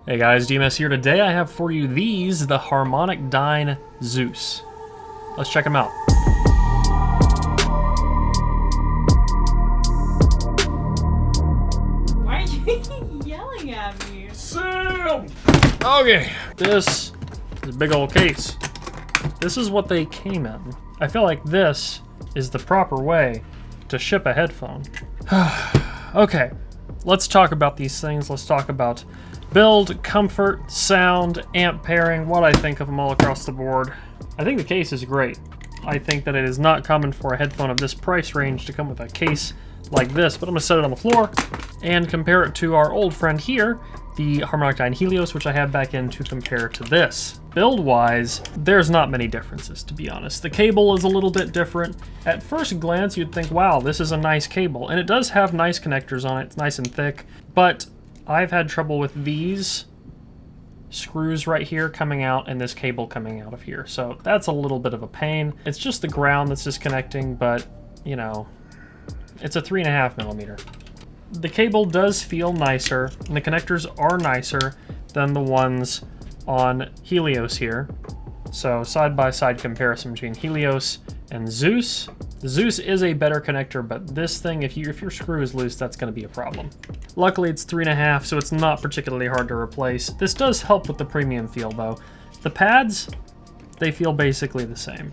Hey guys, DMS here. Today I have for you these, the HarmonicDyne ZEUS. Let's check them out. Why are you yelling at me? Sam! Okay, this is a big old case. This is what they came in. I feel like this is the proper way to ship a headphone. Okay, let's talk about these things. Let's talk about build, comfort, sound, amp pairing, what I think of them all across the board. I think the case is great. I think that it is not common for a headphone of this price range to come with a case like this, but I'm gonna set it on the floor and compare it to our old friend here, the HarmonicDyne Helios, which I have back in to compare to this. Build-wise, there's not many differences, to be honest. The cable is a little bit different. At first glance, you'd think, wow, this is a nice cable, and it does have nice connectors on it. It's nice and thick, but I've had trouble with these screws right here coming out and this cable coming out of here. So that's a little bit of a pain. It's just the ground that's disconnecting, but you know, it's a 3.5 millimeter. The cable does feel nicer and the connectors are nicer than the ones on Helios here. So side-by-side comparison between Helios and ZEUS. The ZEUS is a better connector, but this thing, if your screw is loose, that's going to be a problem. Luckily, it's 3.5, so it's not particularly hard to replace. This does help with the premium feel, though. The pads, they feel basically the same.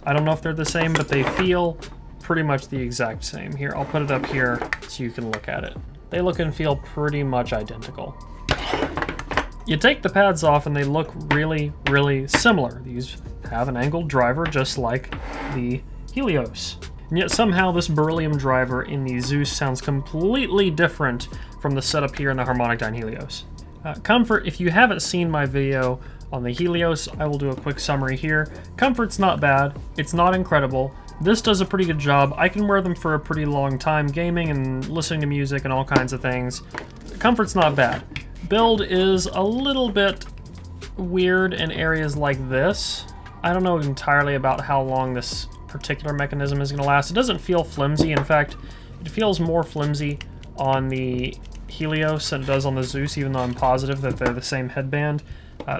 I don't know if they're the same, but they feel pretty much the exact same. Here, I'll put it up here so you can look at it. They look and feel pretty much identical. You take the pads off and they look really, really similar. These have an angled driver just like the Helios. And yet somehow this beryllium driver in the ZEUS sounds completely different from the setup here in the HarmonicDyne Helios. Comfort, if you haven't seen my video on the Helios, I will do a quick summary here. Comfort's not bad, it's not incredible. This does a pretty good job. I can wear them for a pretty long time, gaming and listening to music and all kinds of things. Comfort's not bad. Build is a little bit weird in areas like this. I don't know entirely about how long this particular mechanism is going to last. It doesn't feel flimsy. In fact, it feels more flimsy on the Helios than it does on the ZEUS, even though I'm positive that they're the same headband.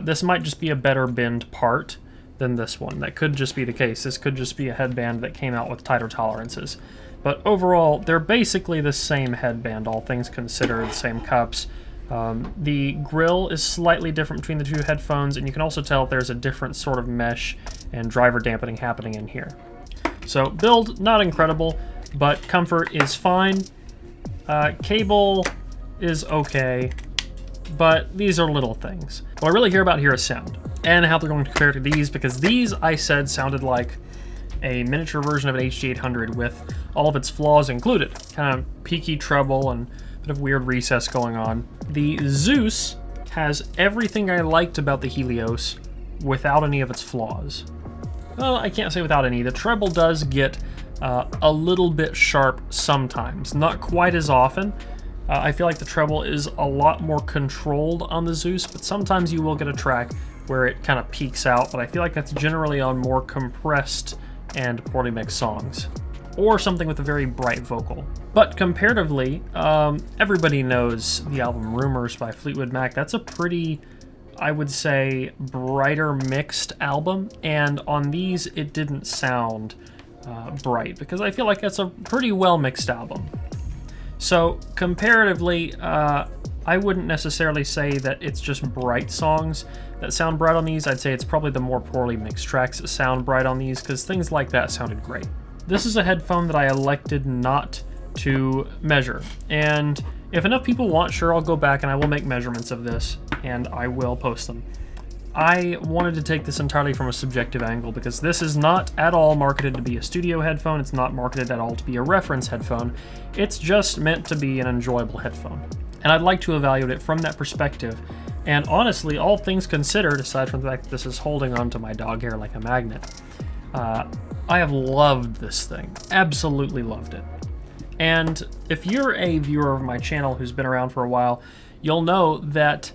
This might just be a better bend part than this one. That could just be the case. This could just be a headband that came out with tighter tolerances. But overall, they're basically the same headband, all things considered, same cups. The grill is slightly different between the two headphones, and you can also tell there's a different sort of mesh and driver dampening happening in here. So build, not incredible, but comfort is fine. Cable is okay, but these are little things. What I really care about here is sound, and how they're going to compare to these, because these, I said, sounded like a miniature version of an HD800 with all of its flaws included. Kind of peaky treble and a bit of weird recess going on. The ZEUS has everything I liked about the Helios without any of its flaws. Well, I can't say without any. The treble does get a little bit sharp sometimes, not quite as often. I feel like the treble is a lot more controlled on the ZEUS, but sometimes you will get a track where it kind of peaks out, but I feel like that's generally on more compressed and poorly mixed songs, or something with a very bright vocal. But comparatively, everybody knows the album Rumors by Fleetwood Mac. That's a pretty, I would say, brighter mixed album, and on these it didn't sound bright, because I feel like that's a pretty well mixed album. So comparatively, I wouldn't necessarily say that it's just bright songs that sound bright on these. I'd say it's probably the more poorly mixed tracks that sound bright on these, because things like that sounded great. This is a headphone that I elected not to measure, and if enough people want, sure, I'll go back and I will make measurements of this and I will post them. I wanted to take this entirely from a subjective angle, because this is not at all marketed to be a studio headphone. It's not marketed at all to be a reference headphone. It's just meant to be an enjoyable headphone, and I'd like to evaluate it from that perspective. And honestly, all things considered, aside from the fact that this is holding onto my dog hair like a magnet, I have loved this thing. Absolutely loved it. And if you're a viewer of my channel who's been around for a while, you'll know that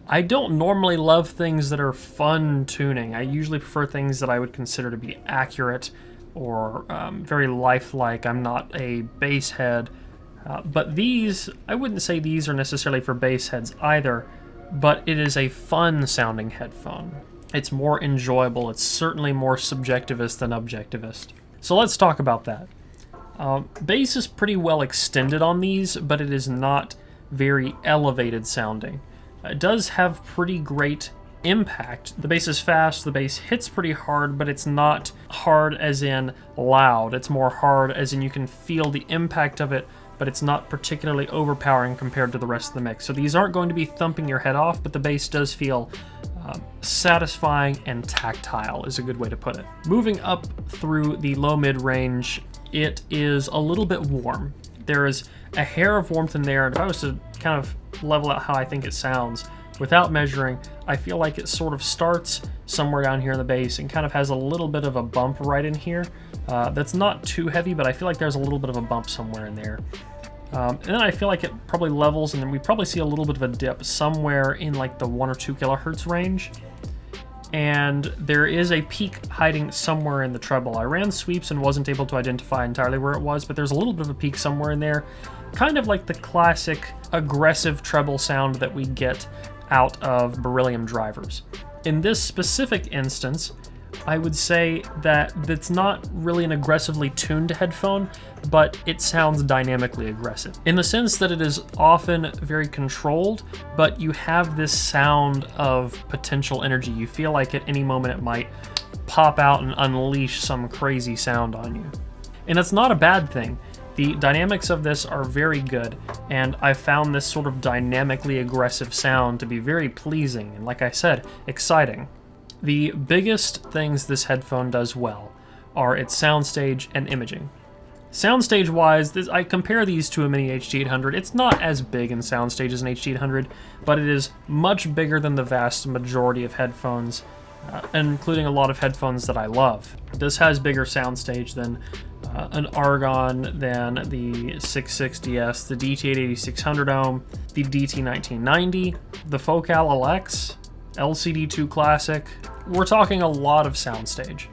I don't normally love things that are fun tuning. I usually prefer things that I would consider to be accurate or very lifelike. I'm not a bass head, but these, I wouldn't say these are necessarily for bass heads either. but it is a fun sounding headphone. It's more enjoyable. It's certainly more subjectivist than objectivist. So let's talk about that. Bass is pretty well extended on these, but it is not very elevated sounding. It does have pretty great impact. The bass is fast, the bass hits pretty hard, but it's not hard as in loud. It's more hard as in you can feel the impact of it, but it's not particularly overpowering compared to the rest of the mix. So these aren't going to be thumping your head off, but the bass does feel satisfying and tactile is a good way to put it. Moving up through the low mid range, it is a little bit warm. There is a hair of warmth in there, and if I was to kind of level out how I think it sounds without measuring, I feel like it sort of starts somewhere down here in the bass and kind of has a little bit of a bump right in here. That's not too heavy, but I feel like there's a little bit of a bump somewhere in there. And then I feel like it probably levels, and then we probably see a little bit of a dip somewhere in like the 1 or 2 kilohertz range. And there is a peak hiding somewhere in the treble. I ran sweeps and wasn't able to identify entirely where it was, but there's a little bit of a peak somewhere in there. Kind of like the classic aggressive treble sound that we get out of beryllium drivers. In this specific instance, I would say that it's not really an aggressively tuned headphone, but it sounds dynamically aggressive. In the sense that it is often very controlled, but you have this sound of potential energy. You feel like at any moment it might pop out and unleash some crazy sound on you. And that's not a bad thing. The dynamics of this are very good, and I found this sort of dynamically aggressive sound to be very pleasing and, like I said, exciting. The biggest things this headphone does well are its soundstage and imaging. Soundstage wise, I compare these to a mini HD800. It's not as big in soundstage as an HD800, but it is much bigger than the vast majority of headphones, including a lot of headphones that I love. This has bigger soundstage than an Argon, than the 660S, the DT8600 ohm, the DT1990, the Focal LX, LCD2 Classic. We're talking a lot of soundstage.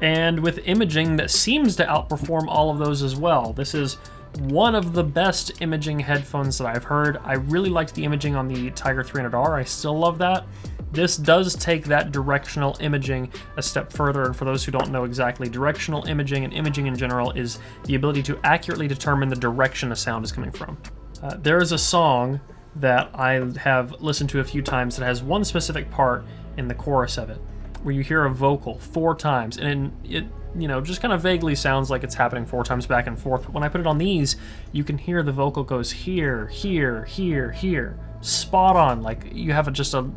And with imaging that seems to outperform all of those as well. This is one of the best imaging headphones that I've heard. I really liked the imaging on the Tiger 300R. I still love that. This does take that directional imaging a step further, and for those who don't know exactly, directional imaging and imaging in general is the ability to accurately determine the direction a sound is coming from. There is a song that I have listened to a few times that has one specific part in the chorus of it, where you hear a vocal 4 times, and it just kind of vaguely sounds like it's happening 4 times back and forth. But when I put it on these, you can hear the vocal goes here, here, here, here. Spot on, like you have just a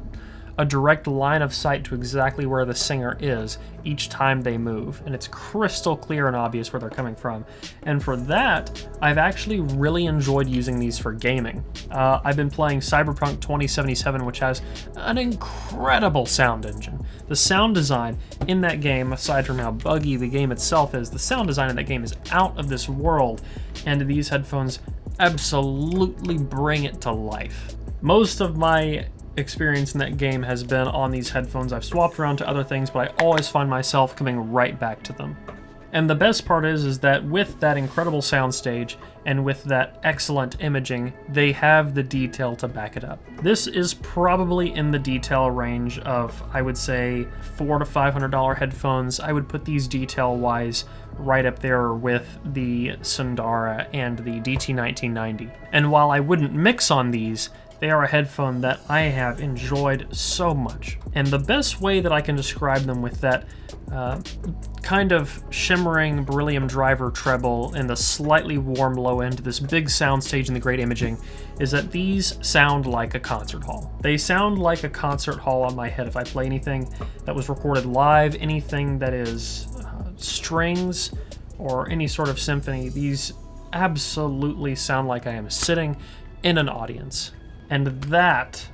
direct line of sight to exactly where the singer is each time they move, and it's crystal clear and obvious where they're coming from. And for that, I've actually really enjoyed using these for gaming. I've been playing Cyberpunk 2077, which has an incredible sound engine. The sound design in that game, aside from how buggy the game itself is, the sound design in that game is out of this world, and these headphones absolutely bring it to life. Most of my experience in that game has been on these headphones. I've swapped around to other things, but I always find myself coming right back to them. And the best part is that with that incredible soundstage and with that excellent imaging, they have the detail to back it up. This is probably in the detail range of, I would say, $400 to $500 headphones. I would put these detail-wise right up there with the Sundara and the DT1990. And while I wouldn't mix on these, they are a headphone that I have enjoyed so much. And the best way that I can describe them with that kind of shimmering beryllium driver treble and the slightly warm low end to this big soundstage and the great imaging is that these sound like a concert hall. They sound like a concert hall on my head. If I play anything that was recorded live, anything that is strings or any sort of symphony, these absolutely sound like I am sitting in an audience. And that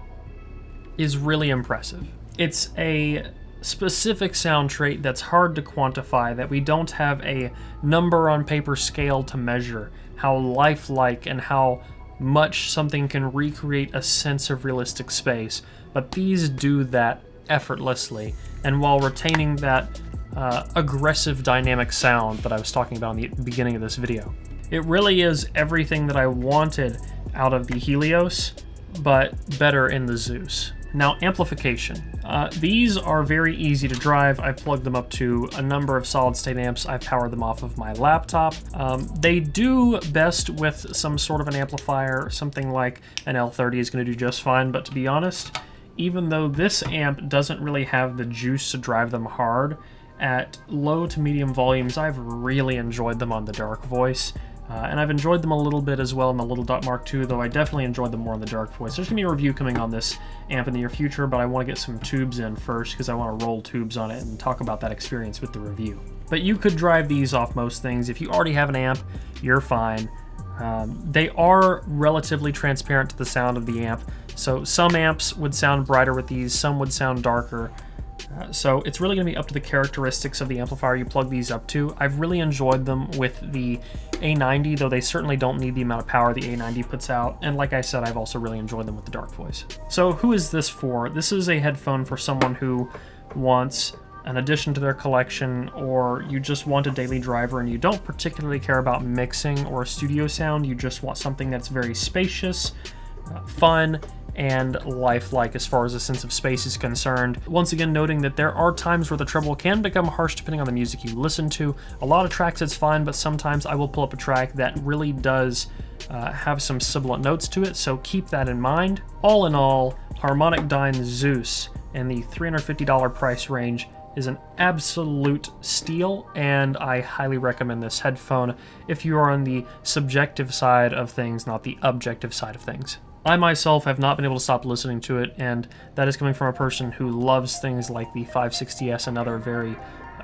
is really impressive. It's a specific sound trait that's hard to quantify, that we don't have a number on paper scale to measure how lifelike and how much something can recreate a sense of realistic space. But these do that effortlessly, and while retaining that aggressive dynamic sound that I was talking about in the beginning of this video. It really is everything that I wanted out of the Helios but better in the ZEUS. Now, amplification. These are very easy to drive. I've plugged them up to a number of solid-state amps. I've powered them off of my laptop. They do best with some sort of an amplifier. Something like an L30 is going to do just fine, but to be honest, even though this amp doesn't really have the juice to drive them hard, at low to medium volumes, I've really enjoyed them on the Dark Voice. And I've enjoyed them a little bit as well in the Little Dot Mark II, though I definitely enjoyed them more in the Dark Voice. There's going to be a review coming on this amp in the near future, but I want to get some tubes in first because I want to roll tubes on it and talk about that experience with the review. But you could drive these off most things. If you already have an amp, you're fine. They are relatively transparent to the sound of the amp, so some amps would sound brighter with these, some would sound darker. So it's really going to be up to the characteristics of the amplifier you plug these up to. I've really enjoyed them with the A90, though they certainly don't need the amount of power the A90 puts out. And like I said, I've also really enjoyed them with the Dark Voice. So who is this for? This is a headphone for someone who wants an addition to their collection, or you just want a daily driver and you don't particularly care about mixing or studio sound. You just want something that's very spacious, fun, and lifelike as far as a sense of space is concerned. Once again, noting that there are times where the treble can become harsh depending on the music you listen to. A lot of tracks it's fine, but sometimes I will pull up a track that really does have some sibilant notes to it, so keep that in mind. All in all, HarmonicDyne ZEUS in the $350 price range is an absolute steal, and I highly recommend this headphone if you are on the subjective side of things, not the objective side of things. I myself have not been able to stop listening to it, and that is coming from a person who loves things like the 560S and other very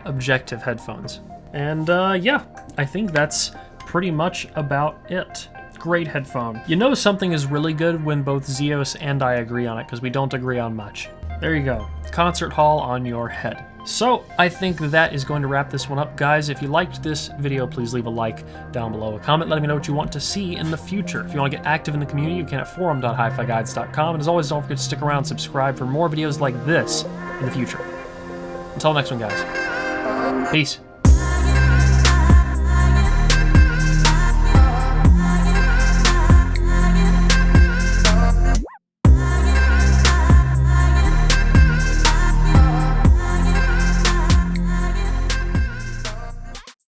objective headphones. And yeah, I think that's pretty much about it. Great headphone. You know something is really good when both ZEUS and I agree on it, because we don't agree on much. There you go. Concert hall on your head. So I think that is going to wrap this one up, guys. If you liked this video, please leave a like down below, a comment letting me know what you want to see in the future. If you want to get active in the community, you can at forum.hifiguides.com. And as always, don't forget to stick around and subscribe for more videos like this in the future. Until next one, guys. Peace.